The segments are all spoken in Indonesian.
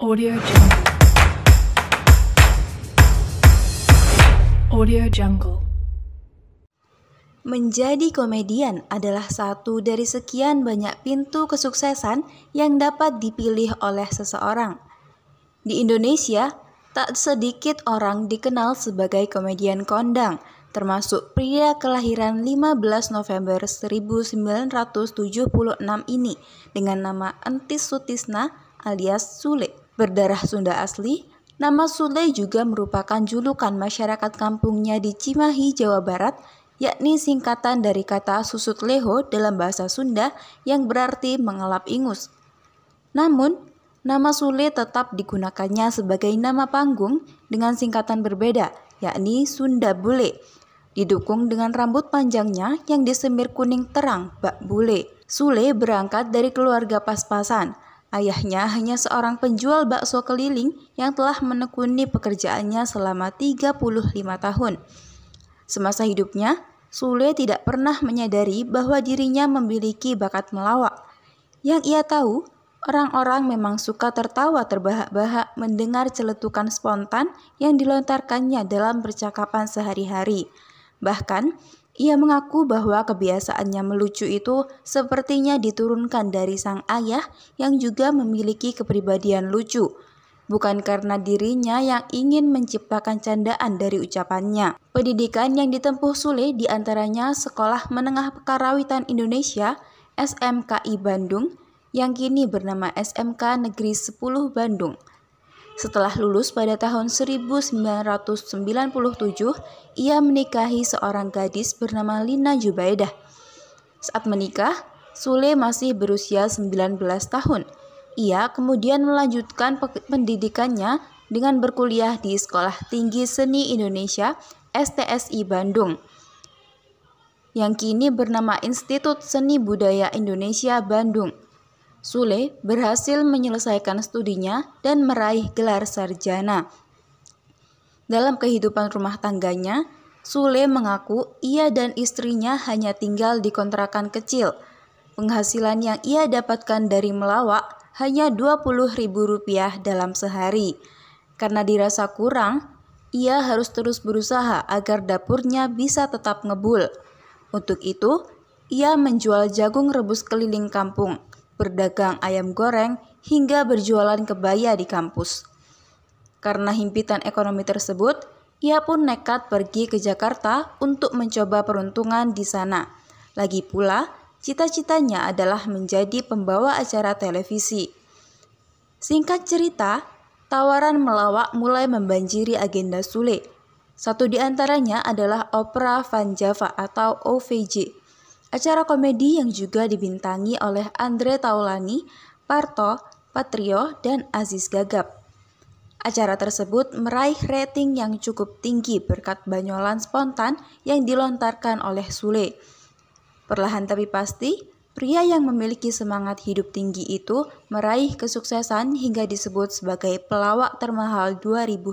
Audio Jungle. Audio Jungle. Menjadi komedian adalah satu dari sekian banyak pintu kesuksesan yang dapat dipilih oleh seseorang. Di Indonesia, tak sedikit orang dikenal sebagai komedian kondang, termasuk pria kelahiran 15 November 1976 ini dengan nama Entis Sutisna alias Sule. Berdarah Sunda asli, nama Sule juga merupakan julukan masyarakat kampungnya di Cimahi, Jawa Barat, yakni singkatan dari kata susut leho dalam bahasa Sunda yang berarti mengelap ingus. Namun, nama Sule tetap digunakannya sebagai nama panggung dengan singkatan berbeda, yakni Sunda Bule, didukung dengan rambut panjangnya yang disemir kuning terang, bak bule. Sule berangkat dari keluarga pas-pasan. Ayahnya hanya seorang penjual bakso keliling yang telah menekuni pekerjaannya selama 35 tahun. Semasa hidupnya, Sule tidak pernah menyadari bahwa dirinya memiliki bakat melawak. Yang ia tahu, orang-orang memang suka tertawa terbahak-bahak mendengar celetukan spontan yang dilontarkannya dalam percakapan sehari-hari. Bahkan, ia mengaku bahwa kebiasaannya melucu itu sepertinya diturunkan dari sang ayah yang juga memiliki kepribadian lucu, bukan karena dirinya yang ingin menciptakan candaan dari ucapannya. Pendidikan yang ditempuh Sule diantaranya Sekolah Menengah Karawitan Indonesia SMKI Bandung yang kini bernama SMK Negeri 10 Bandung. Setelah lulus pada tahun 1997, ia menikahi seorang gadis bernama Lina Jubaidah. Saat menikah, Sule masih berusia 19 tahun. Ia kemudian melanjutkan pendidikannya dengan berkuliah di Sekolah Tinggi Seni Indonesia STSI Bandung, yang kini bernama Institut Seni Budaya Indonesia Bandung. Sule berhasil menyelesaikan studinya dan meraih gelar sarjana. Dalam kehidupan rumah tangganya, Sule mengaku ia dan istrinya hanya tinggal di kontrakan kecil. Penghasilan yang ia dapatkan dari melawak hanya Rp20.000 dalam sehari. Karena dirasa kurang, ia harus terus berusaha agar dapurnya bisa tetap ngebul. Untuk itu, ia menjual jagung rebus keliling kampung, berdagang ayam goreng, hingga berjualan kebaya di kampus. Karena himpitan ekonomi tersebut, ia pun nekat pergi ke Jakarta untuk mencoba peruntungan di sana. Lagi pula, cita-citanya adalah menjadi pembawa acara televisi. Singkat cerita, tawaran melawak mulai membanjiri agenda Sule. Satu di antaranya adalah Opera Van Java atau OVJ. Acara komedi yang juga dibintangi oleh Andre Taulany, Parto, Patrio, dan Aziz Gagap. Acara tersebut meraih rating yang cukup tinggi berkat banyolan spontan yang dilontarkan oleh Sule. Perlahan tapi pasti, pria yang memiliki semangat hidup tinggi itu meraih kesuksesan hingga disebut sebagai pelawak termahal 2010.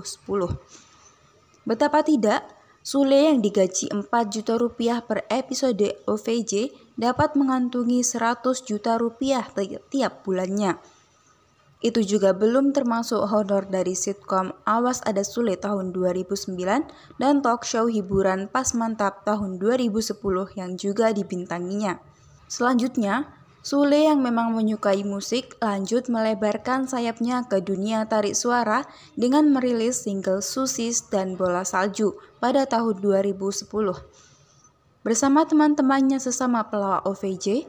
Betapa tidak, Sule yang digaji Rp4 juta per episode OVJ dapat mengantungi Rp100 juta tiap bulannya. Itu juga belum termasuk honor dari sitkom Awas Ada Sule tahun 2009 dan talk show hiburan Pas Mantap tahun 2010 yang juga dibintanginya. Selanjutnya, Sule yang memang menyukai musik lanjut melebarkan sayapnya ke dunia tarik suara dengan merilis single Susis dan Bola Salju pada tahun 2010. Bersama teman-temannya sesama pelawak OVJ,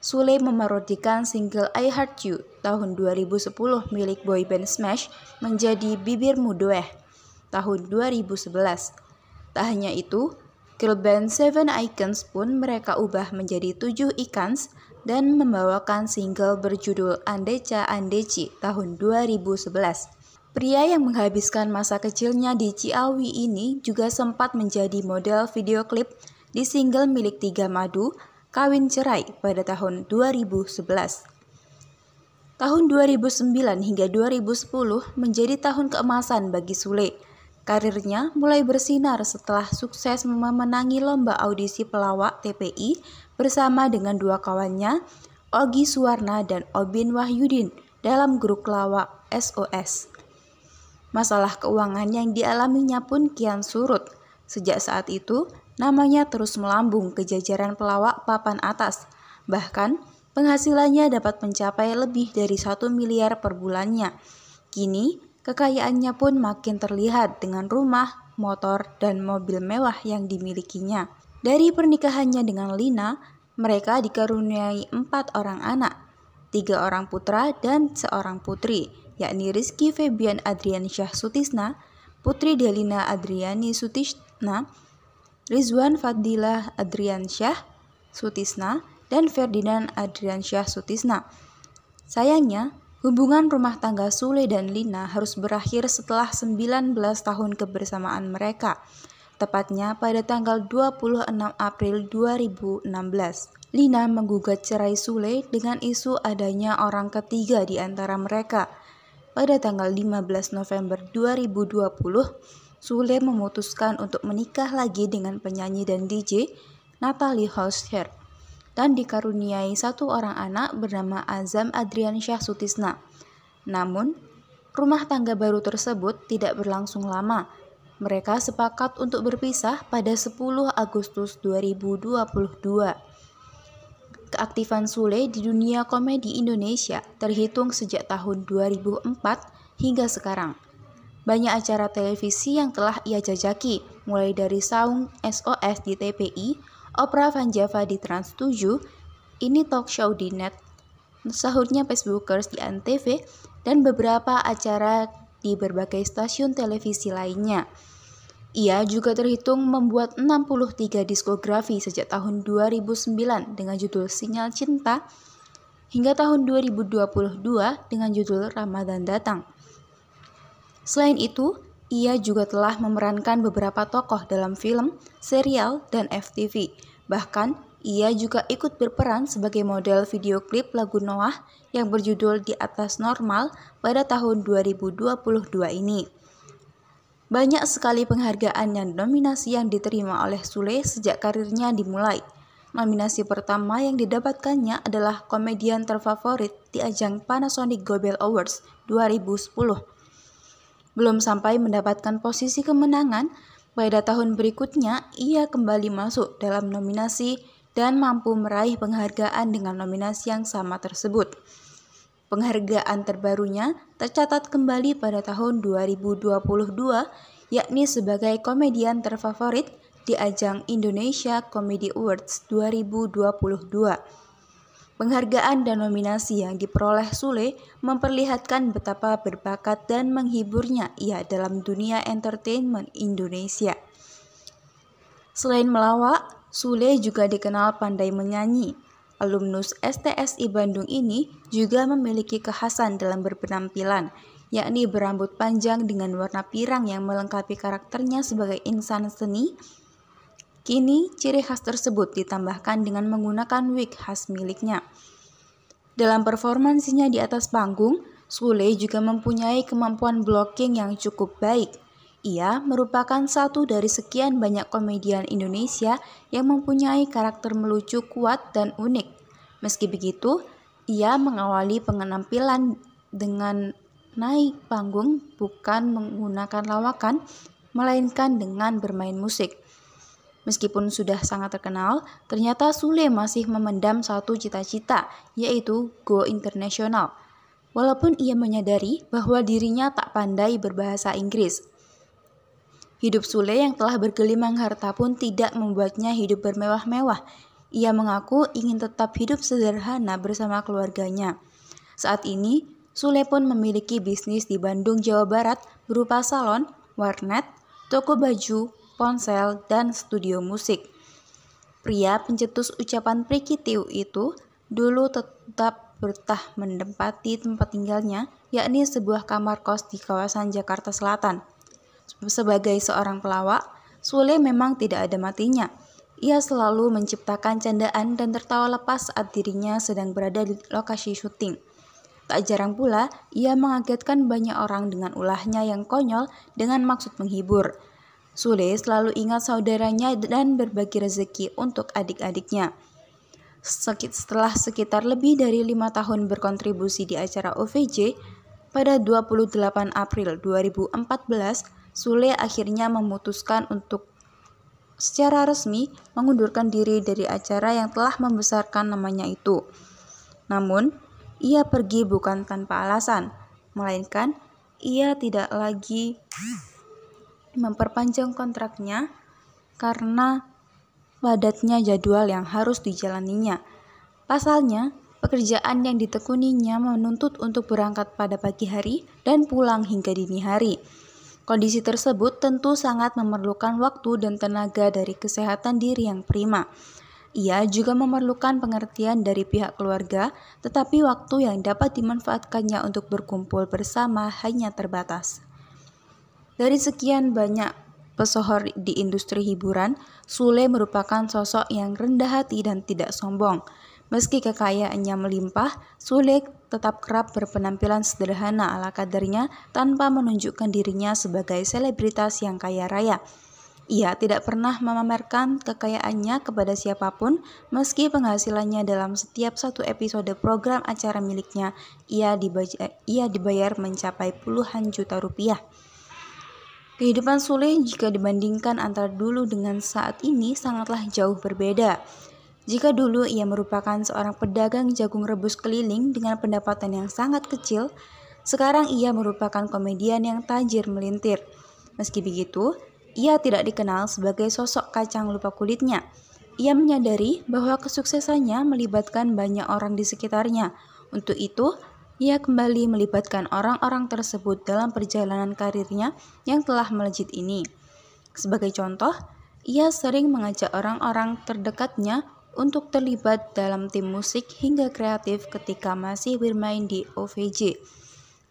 Sule memarodikan single I Heart You tahun 2010 milik boyband Smash menjadi Bibirmu Doeh tahun 2011. Tak hanya itu, girl band Seven Icons pun mereka ubah menjadi 7 Icons dan membawakan single berjudul Andeca Andeci tahun 2011. Pria yang menghabiskan masa kecilnya di Ciawi ini juga sempat menjadi model video klip di single milik Tiga Madu, Kawin Cerai pada tahun 2011. Tahun 2009 hingga 2010 menjadi tahun keemasan bagi Sule. Karirnya mulai bersinar setelah sukses memenangi lomba audisi pelawak TPI bersama dengan dua kawannya, Ogi Suwarna dan Obin Wahyudin dalam grup lawak SOS. Masalah keuangan yang dialaminya pun kian surut. Sejak saat itu, namanya terus melambung ke jajaran pelawak papan atas. Bahkan, penghasilannya dapat mencapai lebih dari 1 miliar per bulannya. Kini, kekayaannya pun makin terlihat dengan rumah, motor, dan mobil mewah yang dimilikinya. Dari pernikahannya dengan Lina, mereka dikaruniai 4 orang anak, 3 orang putra dan 1 putri, yakni Rizky Febian Adriansyah Sutisna, Putri Delina Adriani Sutisna, Rizwan Fadilah Adriansyah Sutisna, dan Ferdinand Adriansyah Sutisna. Sayangnya, hubungan rumah tangga Sule dan Lina harus berakhir setelah 19 tahun kebersamaan mereka, tepatnya pada tanggal 26 April 2016. Lina menggugat cerai Sule dengan isu adanya orang ketiga di antara mereka. Pada tanggal 15 November 2020, Sule memutuskan untuk menikah lagi dengan penyanyi dan DJ Natalie Holscher dan dikaruniai 1 orang anak bernama Azam Adriansyah Sutisna. Namun, rumah tangga baru tersebut tidak berlangsung lama. Mereka sepakat untuk berpisah pada 10 Agustus 2022. Keaktifan Sule di dunia komedi Indonesia terhitung sejak tahun 2004 hingga sekarang. Banyak acara televisi yang telah ia jajaki, mulai dari Saung SOS di TPI, Opera Van Java di Trans 7, Ini Talk Show di Net, Sahurnya Facebookers di Antv, dan beberapa acara di berbagai stasiun televisi lainnya. Ia juga terhitung membuat 63 diskografi sejak tahun 2009 dengan judul Sinyal Cinta hingga tahun 2022 dengan judul Ramadan Datang. Selain itu, ia juga telah memerankan beberapa tokoh dalam film, serial, dan FTV. Bahkan, ia juga ikut berperan sebagai model video klip lagu Noah yang berjudul Di Atas Normal pada tahun 2022 ini. Banyak sekali penghargaan dan nominasi yang diterima oleh Sule sejak karirnya dimulai. Nominasi pertama yang didapatkannya adalah komedian terfavorit di ajang Panasonic Gobel Awards 2010. Belum sampai mendapatkan posisi kemenangan, pada tahun berikutnya ia kembali masuk dalam nominasi dan mampu meraih penghargaan dengan nominasi yang sama tersebut. Penghargaan terbarunya tercatat kembali pada tahun 2022, yakni sebagai komedian terfavorit di ajang Indonesia Comedy Awards 2022. Penghargaan dan nominasi yang diperoleh Sule memperlihatkan betapa berbakat dan menghiburnya ia dalam dunia entertainment Indonesia. Selain melawak, Sule juga dikenal pandai menyanyi. Alumnus STSI Bandung ini juga memiliki kekhasan dalam berpenampilan, yakni berambut panjang dengan warna pirang yang melengkapi karakternya sebagai insan seni. Kini, ciri khas tersebut ditambahkan dengan menggunakan wig khas miliknya. Dalam performansinya di atas panggung, Sule juga mempunyai kemampuan blocking yang cukup baik. Ia merupakan satu dari sekian banyak komedian Indonesia yang mempunyai karakter melucu kuat dan unik. Meski begitu, ia mengawali penampilan dengan naik panggung bukan menggunakan lawakan, melainkan dengan bermain musik. Meskipun sudah sangat terkenal, ternyata Sule masih memendam satu cita-cita, yaitu go internasional. Walaupun ia menyadari bahwa dirinya tak pandai berbahasa Inggris. Hidup Sule yang telah bergelimang harta pun tidak membuatnya hidup bermewah-mewah. Ia mengaku ingin tetap hidup sederhana bersama keluarganya. Saat ini, Sule pun memiliki bisnis di Bandung, Jawa Barat berupa salon, warnet, toko baju, ponsel, dan studio musik. Pria pencetus ucapan Prikitiu itu dulu tetap betah menempati tempat tinggalnya, yakni sebuah kamar kos di kawasan Jakarta Selatan. Sebagai seorang pelawak, Sule memang tidak ada matinya. Ia selalu menciptakan candaan dan tertawa lepas saat dirinya sedang berada di lokasi syuting. Tak jarang pula, ia mengagetkan banyak orang dengan ulahnya yang konyol dengan maksud menghibur. Sule selalu ingat saudaranya dan berbagi rezeki untuk adik-adiknya. Setelah sekitar lebih dari 5 tahun berkontribusi di acara OVJ, pada 28 April 2014, Sule akhirnya memutuskan untuk secara resmi mengundurkan diri dari acara yang telah membesarkan namanya itu. Namun, ia pergi bukan tanpa alasan, melainkan ia tidak lagi memperpanjang kontraknya karena padatnya jadwal yang harus dijalaninya. Pasalnya, pekerjaan yang ditekuninya menuntut untuk berangkat pada pagi hari dan pulang hingga dini hari. Kondisi tersebut tentu sangat memerlukan waktu dan tenaga dari kesehatan diri yang prima. Ia juga memerlukan pengertian dari pihak keluarga, tetapi waktu yang dapat dimanfaatkannya untuk berkumpul bersama hanya terbatas. Dari sekian banyak pesohor di industri hiburan, Sule merupakan sosok yang rendah hati dan tidak sombong. Meski kekayaannya melimpah, Sule tetap kerap berpenampilan sederhana ala kadarnya tanpa menunjukkan dirinya sebagai selebritas yang kaya raya. Ia tidak pernah memamerkan kekayaannya kepada siapapun, meski penghasilannya dalam setiap satu episode program acara miliknya ia dibayar mencapai puluhan juta rupiah. Kehidupan Sule jika dibandingkan antara dulu dengan saat ini sangatlah jauh berbeda. Jika dulu ia merupakan seorang pedagang jagung rebus keliling dengan pendapatan yang sangat kecil, sekarang ia merupakan komedian yang tajir melintir. Meski begitu, ia tidak dikenal sebagai sosok kacang lupa kulitnya. Ia menyadari bahwa kesuksesannya melibatkan banyak orang di sekitarnya. Untuk itu, ia kembali melibatkan orang-orang tersebut dalam perjalanan karirnya yang telah melejit ini. Sebagai contoh, ia sering mengajak orang-orang terdekatnya untuk terlibat dalam tim musik hingga kreatif ketika masih bermain di OVJ.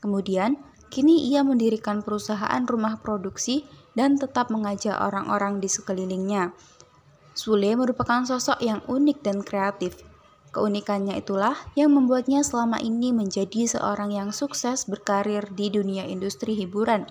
Kemudian, kini ia mendirikan perusahaan rumah produksi dan tetap mengajak orang-orang di sekelilingnya. Sule merupakan sosok yang unik dan kreatif. Keunikannya itulah yang membuatnya selama ini menjadi seorang yang sukses berkarir di dunia industri hiburan.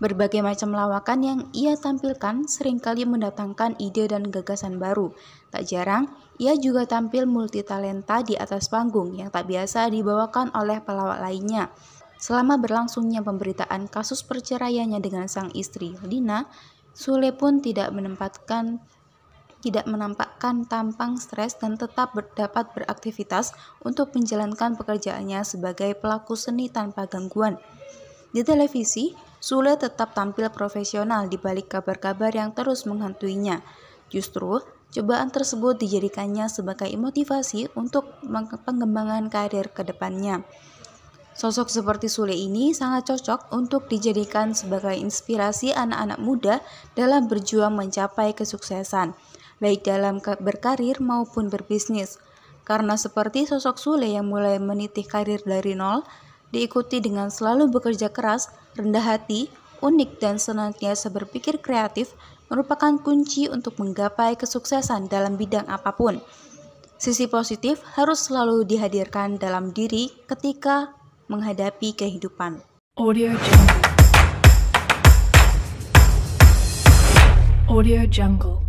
Berbagai macam lawakan yang ia tampilkan seringkali mendatangkan ide dan gagasan baru. Tak jarang, ia juga tampil multitalenta di atas panggung yang tak biasa dibawakan oleh pelawak lainnya. Selama berlangsungnya pemberitaan kasus perceraiannya dengan sang istri, Lina, Sule pun tidak menampakkan tampang stres dan tetap dapat beraktivitas untuk menjalankan pekerjaannya sebagai pelaku seni tanpa gangguan. Di televisi, Sule tetap tampil profesional di balik kabar-kabar yang terus menghantuinya. Justru, cobaan tersebut dijadikannya sebagai motivasi untuk pengembangan karir ke depannya. Sosok seperti Sule ini sangat cocok untuk dijadikan sebagai inspirasi anak-anak muda dalam berjuang mencapai kesuksesan, baik dalam berkarir maupun berbisnis. Karena seperti sosok Sule yang mulai meniti karir dari nol, diikuti dengan selalu bekerja keras, rendah hati, unik dan senantiasa berpikir kreatif merupakan kunci untuk menggapai kesuksesan dalam bidang apapun. Sisi positif harus selalu dihadirkan dalam diri ketika menghadapi kehidupan. Audio Jungle.